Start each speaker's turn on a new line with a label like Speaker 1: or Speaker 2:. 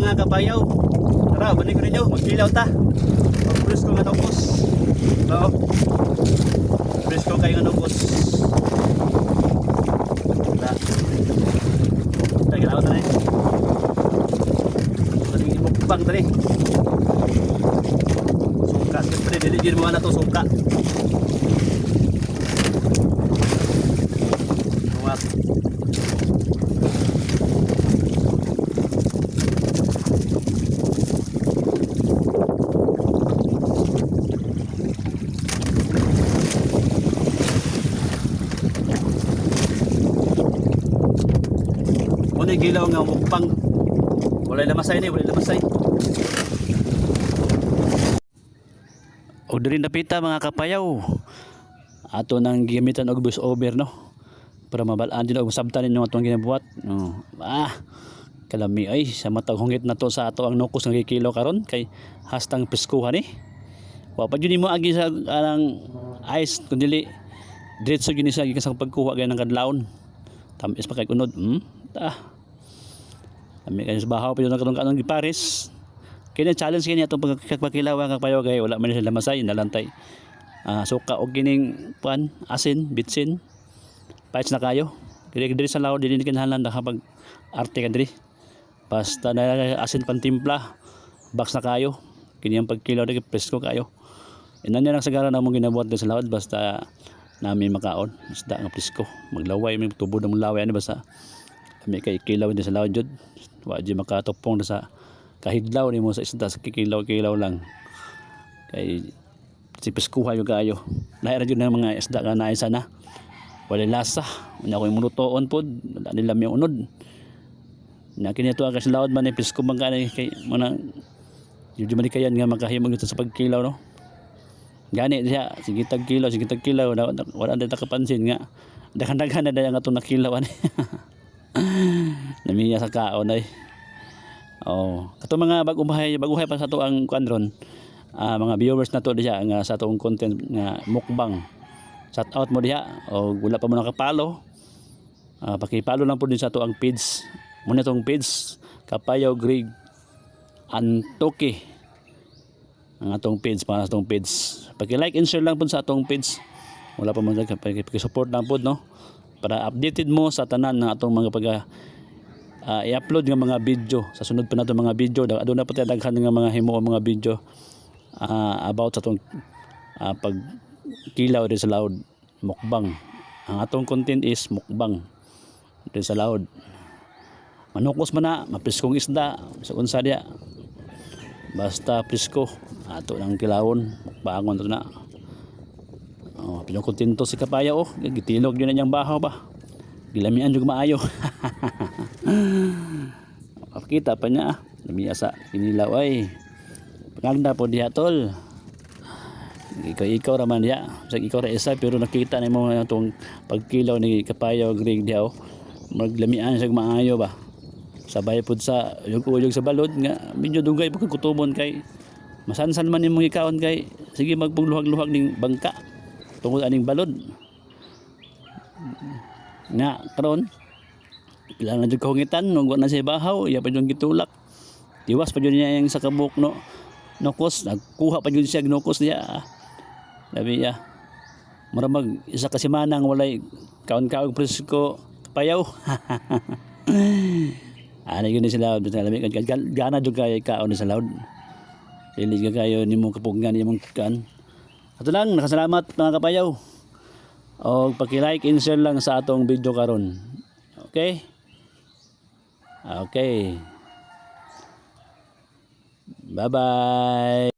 Speaker 1: mga kapayaw. Tara, balik ko ninyo. Magkilaw ta. Mag-presko nga nukos. Oo. Presko kayo nga nukos. Tara. Tagilaw na rin. Tari, mukbang tari. Suka. Siyempre, diligin mo na to suka. Tuwak. Muna gilaw nga mukbang. Walay lamasay ni, walay lamasay. O diri napita mga kapayaw. Ato nang gimitan og voice over no. Para mabalaan din og sabtan ninyo atong ginabuhat. No. Kalami ay sa matag hungit na to sa ato ang nukos nga gikilaw karon kay hastang preskuhan ni. Wa pa jud mo agi sa anang ice kundi diretso gyud ni sa gikan sa pagkuha gay ng kadlawon. Tamis pa kay kunod. Kami kayo sa bahaw pa yun ang gipares. Kaya challenge kanya itong pagpakilaw ang kapayaw kaya wala man sila masay nalantay. Suka o gining puan, asin, bitsin. Pahit na kayo. Diri sa laod dili kinahanglan nakapag arte ka diri. Basta na asin pantimpla, box na kayo. Kini ang pagkilaw diri presko kayo. Inan lang sagara na mong ginabuhat sa laod basta namin makaon. Isda nga presko. Maglaway may tubo ng laway ani basta kami kay kilaw din sa laod jud. Wa di makatupong sa kahiglaw nimo sa isda sa kikilaw-kilaw lang. Kay si peskuha yung kayo. Naira jud ng mga isda nga naay sana. Wala lasa. Unya ko munutoon pod, wala nila may unod. Na kini to sa laod man ni pesko man kanay kay mana jud man kayan nga makahimog dito sa pagkilaw no. Gani siya sige tag kilaw wala na kapansin nga daghan-daghan na dayang atong nakilawan. Namiya sa kaon ay. Kato mga baguhay pa sa to ang kuandron. Mga viewers na to diya nga sa toong content nga mukbang. Shout out mo diya o wala pa mo nakapalo. Paki-follow lang po din sa to ang page. Muna tong page Kapayaw Greg Antoke. Ang atong page para sa atong page. Paki-like and share lang po sa atong page. Wala pa mo paki-support lang po no. Para updated mo sa tanan ng atong mga i-upload nga mga video sa sunod pa nato mga video aduna na pati daghan nga mga himo mga video about sa atong pagkilaw din sa laod mukbang. Ang atong content is mukbang din sa laod. Manukos man na mapiskong isda sa unsa dia basta pisko ato nang kilawon mukbangon to na. Pinukontento si kapayaw gitilog yun na niyang bahaw ba gilamian jud maayo. Kita pa niya lamiya sa kinilaw ay paganda po diha tol. Ikaw raman diha sa ikaw ra isa pero nakita nimo itong pagkilaw ni Kapayaw Greg diha maglamian siya maayo ba sabay pud sa uyog sa balod nga medyo dugay pagkutubon kay masansan man nimong ikaon kay sige magpugluhag-luhag ning bangka tungod aning balod nga karon kailangan jud kahungitan nung wa na siya bahaw iya pa jud gitulak diwas pa jud niya yang sa kabuk no nukos nagkuha pa jud siya nukos diya labi ya maramag isa ka semanang walay kaon-kaon presko payaw. Ana yun sila labi gana jud kay kaon sa laod dili ka kayo nimo kapugngan imong kan. Ato lang nakasalamat mga kapayaw. O paki-like and share lang sa atong video karon. Okay? Okay. Bye-bye.